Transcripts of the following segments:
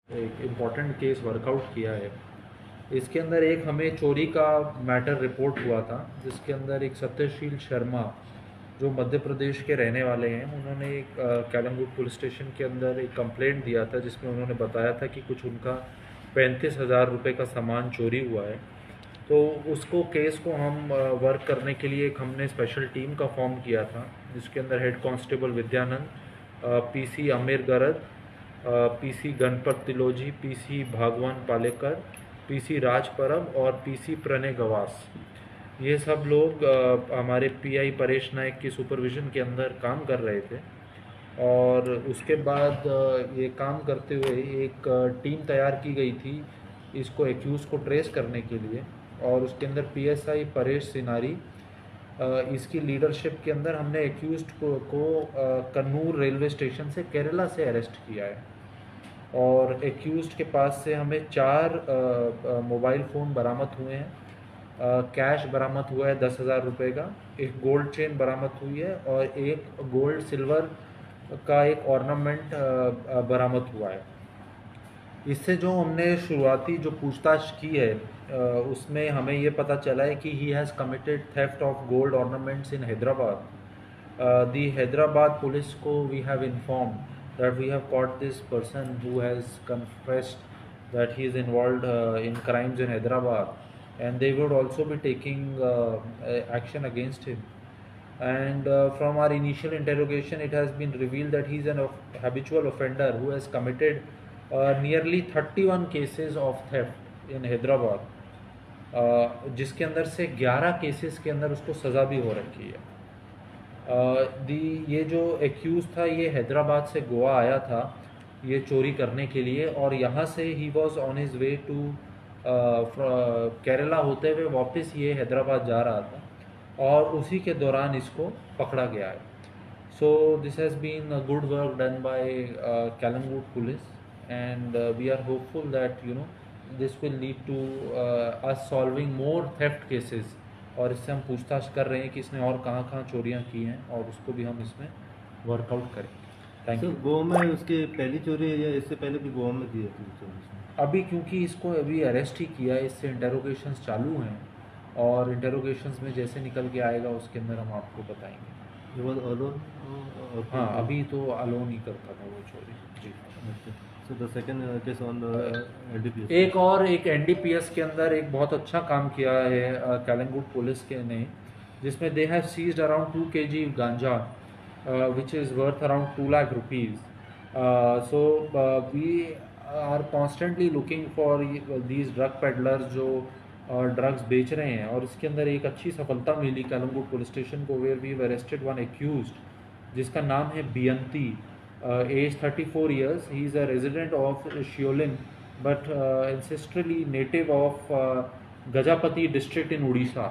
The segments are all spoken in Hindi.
एक इम्पॉर्टेंट केस वर्कआउट किया है। इसके अंदर एक हमें चोरी का मैटर रिपोर्ट हुआ था, जिसके अंदर एक सत्यशील शर्मा जो मध्य प्रदेश के रहने वाले हैं, उन्होंने एक कैलंगुट पुलिस स्टेशन के अंदर एक कंप्लेंट दिया था, जिसमें उन्होंने बताया था कि कुछ उनका 35,000 रुपये का सामान चोरी हुआ है। तो उसको केस को हम वर्क करने के लिए एक हमने स्पेशल टीम का फॉर्म किया था, जिसके अंदर head constable Vidyanand, PC Amir Garad, PC Ganpat Tiloji, PC Bhagwan Palekar, PC Raj परब और पीसी प्रणय गवास, ये सब लोग हमारे पीआई परेश नायक की सुपरविज़न के अंदर काम कर रहे थे। और उसके बाद ये काम करते हुए एक टीम तैयार की गई थी इसको एक्यूज़ को ट्रेस करने के लिए, और उसके अंदर पीएसआई परेश सिनारी, इसकी लीडरशिप के अंदर हमने एक्यूज़्ड को कन्नूर रेलवे स्टेशन से केरला से अरेस्ट किया है। और एक्यूज़्ड के पास से हमें 4 मोबाइल फ़ोन बरामद हुए हैं, कैश बरामद हुआ है 10,000 रुपये का, एक गोल्ड चेन बरामद हुई है और एक गोल्ड सिल्वर का एक ऑर्नामेंट बरामद हुआ है। इससे जो हमने शुरुआती जो पूछताछ की है, उसमें हमें ये पता चला है कि he has committed theft of gold ornaments in Hyderabad. The Hyderabad police को we have inform that we have caught this person who has confessed that he is involved in crimes in Hyderabad, and they would also be taking action against him. And from our initial interrogation, it has been revealed that he is an habitual offender who has committed nearly 31 cases of theft in Hyderabad, जिसके अंदर से 11 केसेस के अंदर उसको सज़ा भी हो रखी है। ये जो एक्यूज़ था, ये हैदराबाद से गोवा आया था ये चोरी करने के लिए, और यहाँ से ही was on his way to Kerala होते हुए वापस ये हैदराबाद जा रहा था, और उसी के दौरान इसको पकड़ा गया है। So this has been good work done by Calangute police, and we are hopeful that this will lead to us solving more theft cases. और इससे हम पूछताछ कर रहे हैं कि इसने और कहाँ कहाँ चोरियाँ की हैं, और उसको भी हम इसमें वर्कआउट करेंगे। Thank you. गोवा में उसकी पहली चोरी है या इससे पहले भी गोवा में की थी चोरी? अभी क्योंकि इसको अभी अरेस्ट ही किया है, इससे इंटेरोगेशंस चालू हैं, और इंटेरोगेशंस में जैसे निकल के आएगा उसके अंदर हम आपको बताएंगे। हाँ, अभी तो अलोन ही करता था वो चोरी जी। So the second case on NDPS. एक एनडीपीएस के अंदर एक बहुत अच्छा काम किया है कैलंगुट पुलिस के ने, जिसमें they have seized around 2 kg गांजा which is worth around 2 lakh rupees. So we are constantly looking for these drug peddlers जो ड्रग्स बेच रहे हैं, और इसके अंदर एक अच्छी सफलता मिली कैलंगुट पुलिस स्टेशन को, where we arrested one accused जिसका नाम है Biyanti, age 34 years. He is a resident of Shiolin, but ancestrally native of Gajapati district in Orissa.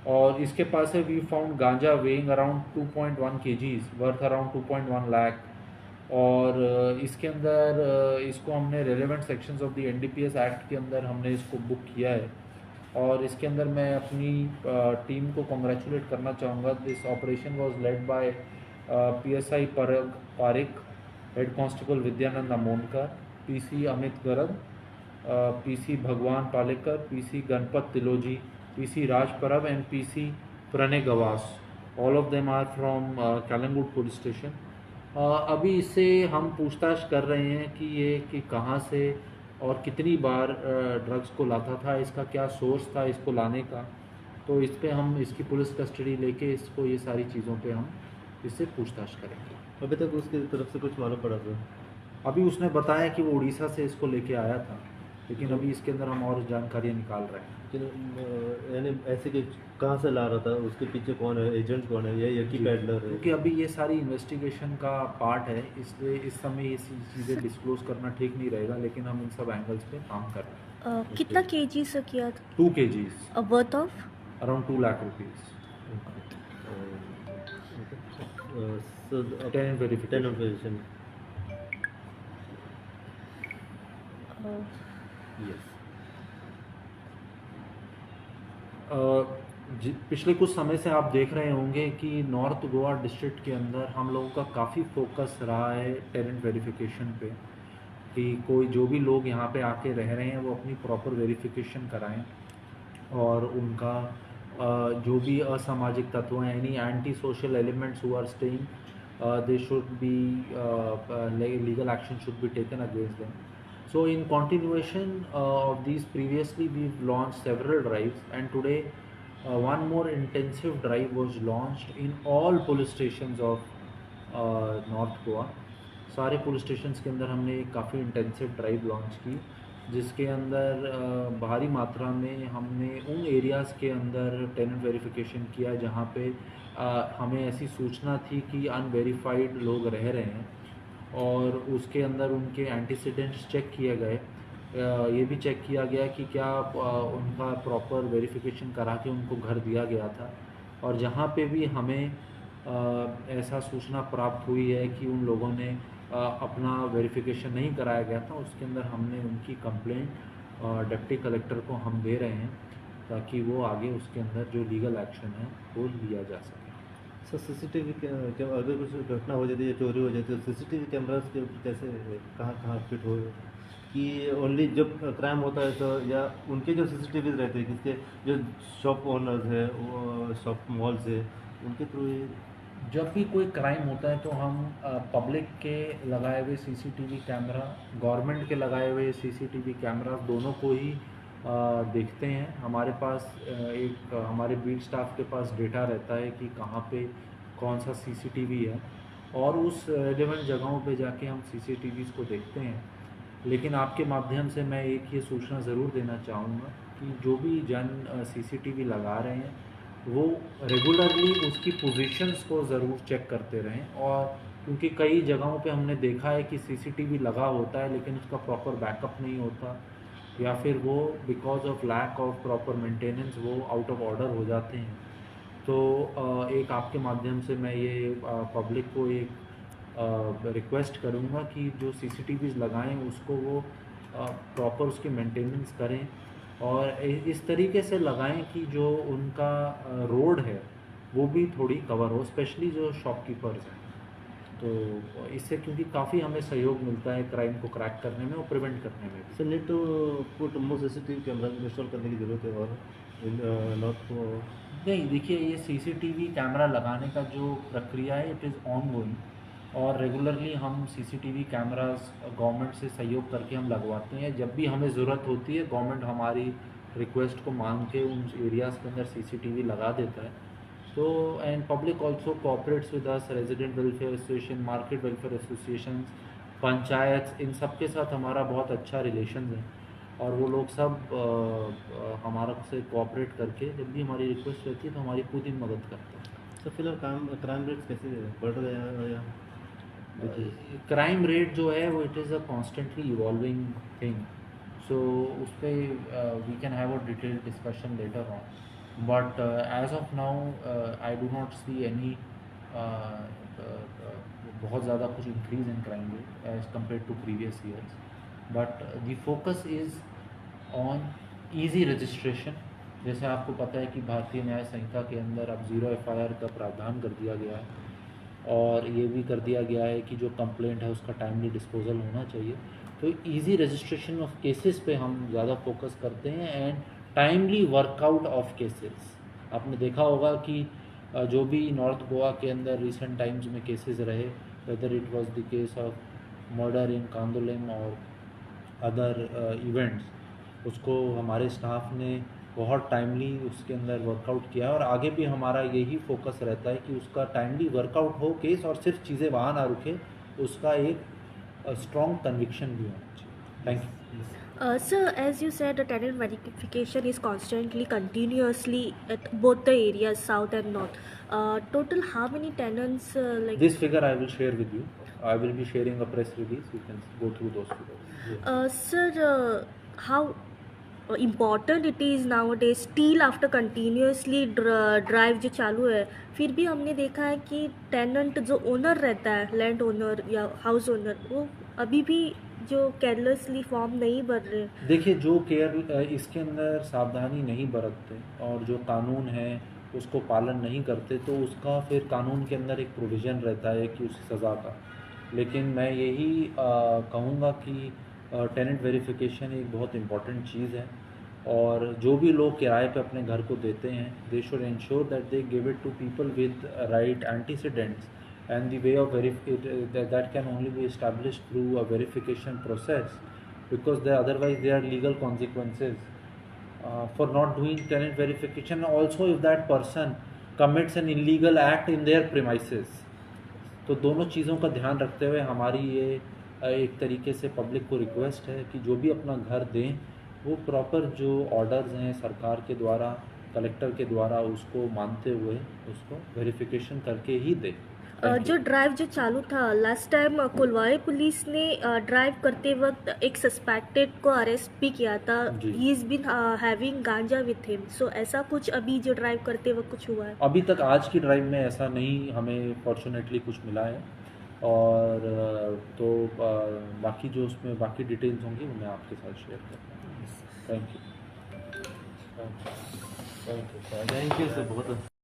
और इसके पास से वी फाउंड गांजा weighing around 2.1 kgs worth around 2.1 lakh. और इसके अंदर इसको हमने relevant sections of the NDPS act के अंदर हमने इसको बुक किया है। और इसके अंदर मैं अपनी टीम को कॉन्ग्रेचुलेट करना चाहूँगा। This operation was led by PSI Parik, head constable Vidyanand Amonkar, PC Amit Garad, PC Bhagwan Palekar, PC Ganpat Tiloji, PC Raj Parab and PC Pranay Gawas. All of them are from Calangute police station. अभी इससे हम पूछताछ कर रहे हैं कि कहाँ से और कितनी बार ड्रग्स को लाता था, इसका क्या सोर्स था इसको लाने का। तो इस पे हम इसकी पुलिस कस्टडी लेके इसको ये सारी चीज़ों पे हम इससे पूछताछ करेंगे। अभी तक उसकी तरफ से कुछ मालूम पड़ा था? अभी उसने बताया कि वो उड़ीसा से इसको लेके आया था, लेकिन अभी इसके अंदर हम और जानकारियाँ निकाल रहे हैं। यानी ऐसे कि कहाँ से ला रहा था, उसके पीछे कौन है, एजेंट कौन है, या यकी पैडलर है? क्योंकि अभी ये सारी इन्वेस्टिगेशन का पार्ट है, इसलिए इस समय ये चीज़ें डिस्क्लोज करना ठीक नहीं रहेगा, लेकिन हम इन सब एंगल्स पे काम कर रहे हैं। कितना केजी से किया था? 2 kgs worth of around 2 lakh rupees. 10 verification. Yes. पिछले कुछ समय से आप देख रहे होंगे कि नॉर्थ गोवा डिस्ट्रिक्ट के अंदर हम लोगों का काफ़ी फोकस रहा है टेरेंट वेरिफिकेशन पे। कि कोई जो भी लोग यहाँ पे आके रह रहे हैं वो अपनी प्रॉपर वेरिफिकेशन कराएं और उनका जो भी असामाजिक तत्व हैं, any anti social elements who are staying, they should be legal action should be taken against them. So in continuation of these, previously we've launched several drives, and today one more intensive drive was launched in all police stations of north Goa. सारे पुलिस स्टेशंस के अंदर हमने एक काफ़ी इंटेंसिव ड्राइव लॉन्च की, जिसके अंदर भारी मात्रा में हमने उन एरियाज़ के अंदर टेनेंट वेरिफिकेशन किया जहाँ पे हमें ऐसी सूचना थी कि अनवेरीफाइड लोग रह रहे हैं, और उसके अंदर उनके एंटीसीडेंट्स चेक किए गए. ये भी चेक किया गया कि क्या उनका प्रॉपर वेरिफिकेशन करा के उनको घर दिया गया था, और जहाँ पे भी हमें ऐसा सूचना प्राप्त हुई है कि उन लोगों ने अपना वेरिफिकेशन नहीं कराया गया था, उसके अंदर हमने उनकी कंप्लेंट डिप्टी कलेक्टर को हम दे रहे हैं, ताकि वो आगे उसके अंदर जो लीगल एक्शन है वो लिया जा सके. सर सीसीटीवी के अगर कुछ घटना हो जाती है, चोरी हो जाती है, तो सीसीटीवी कैमरास के कैसे कहाँ कहाँ फिट हो, कि ओनली जब क्राइम होता है तो, या उनके जो सीसीटीवी रहते हैं किसके जो शॉप ओनर्स है, वो शॉप मॉल्स है, उनके थ्रू ही? जब भी कोई क्राइम होता है तो हम पब्लिक के लगाए हुए सीसीटीवी कैमरा, गवर्नमेंट के लगाए हुए सीसीटीवी कैमरा, दोनों को ही देखते हैं. हमारे पास एक हमारे बीट स्टाफ के पास डेटा रहता है कि कहाँ पे कौन सा सीसीटीवी है, और उस रेलेवेंट जगहों पे जाके हम सीसीटीवीज़ को देखते हैं. लेकिन आपके माध्यम से मैं एक ये सूचना ज़रूर देना चाहूँगा कि जो भी जन सीसीटीवी लगा रहे हैं वो रेगुलरली उसकी पोजीशंस को ज़रूर चेक करते रहें. और क्योंकि कई जगहों पे हमने देखा है कि सीसीटीवी लगा होता है लेकिन उसका प्रॉपर बैकअप नहीं होता, या फिर वो because of lack of proper maintenance वो आउट ऑफ ऑर्डर हो जाते हैं. तो एक आपके माध्यम से मैं ये पब्लिक को एक रिक्वेस्ट करूँगा कि जो सीसीटीवीज़ लगाएं उसको वो प्रॉपर उसकी मेंटेनेंस करें, और इस तरीके से लगाएं कि जो उनका रोड है वो भी थोड़ी कवर हो, स्पेशली जो शॉपकीपर्स हैं. तो इससे क्योंकि काफ़ी हमें सहयोग मिलता है क्राइम को क्रैक करने में और प्रिवेंट करने में भी. Sir need to put more CCTV camera install करने की ज़रूरत है, और नॉट को नहीं, देखिए ये सीसीटीवी कैमरा लगाने का जो प्रक्रिया है इट इज़ ऑन गोइंग, और रेगुलरली हम सीसीटीवी कैमरास गवर्नमेंट से सहयोग करके हम लगवाते हैं. जब भी हमें ज़रूरत होती है गवर्नमेंट हमारी रिक्वेस्ट को मान के उन एरियाज़ के अंदर सीसीटीवी लगा देता है. तो and public also cooperates with us, resident welfare association, market welfare association, panchayat, इन सब के साथ हमारा बहुत अच्छा रिलेशन है, और वो लोग सब हमारा से कोऑपरेट करके जब भी हमारी रिक्वेस्ट रहती है तो हमारी पूरी मदद करते हैं. सर फिलहाल क्राइम रेट्स कैसे बढ़ रहे हैं, या क्राइम रेट जो है वो it is a constantly evolving thing. So उस पर we can have a detailed discussion later on, but as of now I do not see any बहुत ज़्यादा कुछ increase in crime rate as compare to previous years. But the focus is on easy registration. जैसे आपको पता है कि भारतीय न्याय संहिता के अंदर अब 0 FIR का प्रावधान कर दिया गया है, और ये भी कर दिया गया है कि जो कंप्लेंट है उसका टाइमली डिस्पोजल होना चाहिए. तो इजी रजिस्ट्रेशन ऑफ केसेस पे हम ज़्यादा फोकस करते हैं, and timely workout of cases. आपने देखा होगा कि जो भी नॉर्थ गोवा के अंदर रिसेंट टाइम्स में केसेस रहे, whether it was the case of murder in Candolim और अदर इवेंट्स, उसको हमारे स्टाफ ने बहुत टाइमली उसके अंदर वर्कआउट किया है, और आगे भी हमारा यही फोकस रहता है कि उसका टाइमली वर्कआउट हो केस, और सिर्फ चीज़ें वहाँ ना रुके, उसका एक स्ट्रॉन्ग कन्विक्शन भी होना चाहिए. Thank you. Sir, as you said, the tenant verification is constantly, continuously at both the areas, south and north. Total, how many tenants? This figure I will share with you. I will be sharing a press release. You can go through those figures. Sir, how important it is nowadays, still after continuously drive जो चालू है, फिर भी हमने देखा है कि टेनेंट जो ओनर रहता है, लैंड ओनर या हाउस ओनर, वो अभी भी जो केयरलेसली फॉर्म नहीं भर रहे. देखिए, जो इसके अंदर सावधानी नहीं बरतते और जो कानून है उसको पालन नहीं करते, तो उसका फिर कानून के अंदर एक प्रोविज़न रहता है कि उस सज़ा का. लेकिन मैं यही कहूँगा कि टेनेंट वेरिफिकेशन एक बहुत इम्पॉर्टेंट चीज़ है, और जो भी लोग किराए पे अपने घर को देते हैं they should ensure that they give it to people with right antecedents, and the way of that can only be established through a verification process, because otherwise there are legal consequences for not doing tenant verification. Also, if that person commits an illegal act in their premises, तो दोनों चीज़ों का ध्यान रखते हुए हमारी ये एक तरीके से पब्लिक को रिक्वेस्ट है कि जो भी अपना घर दें वो प्रॉपर जो ऑर्डर्स हैं सरकार के द्वारा, कलेक्टर के द्वारा, उसको मानते हुए उसको वेरिफिकेशन करके ही दें। जो ड्राइव जो चालू था लास्ट टाइम, कोलवाड़ी पुलिस ने ड्राइव करते वक्त एक सस्पेक्टेड को अरेस्ट भी किया था। जी। ही इज बीन हैविंग गांजा विथ हिम, सो ऐसा कुछ अभी जो ड्राइव करते वक्त कुछ हुआ है? अभी तक आज की ड्राइव में ऐसा नहीं हमें फॉर्चुनेटली कुछ मिला है, और तो बाकी जो उसमें बाकी डिटेल्स होंगी वो मैं आपके साथ शेयर करूँगा। Thank you. Thank you sir, बहुत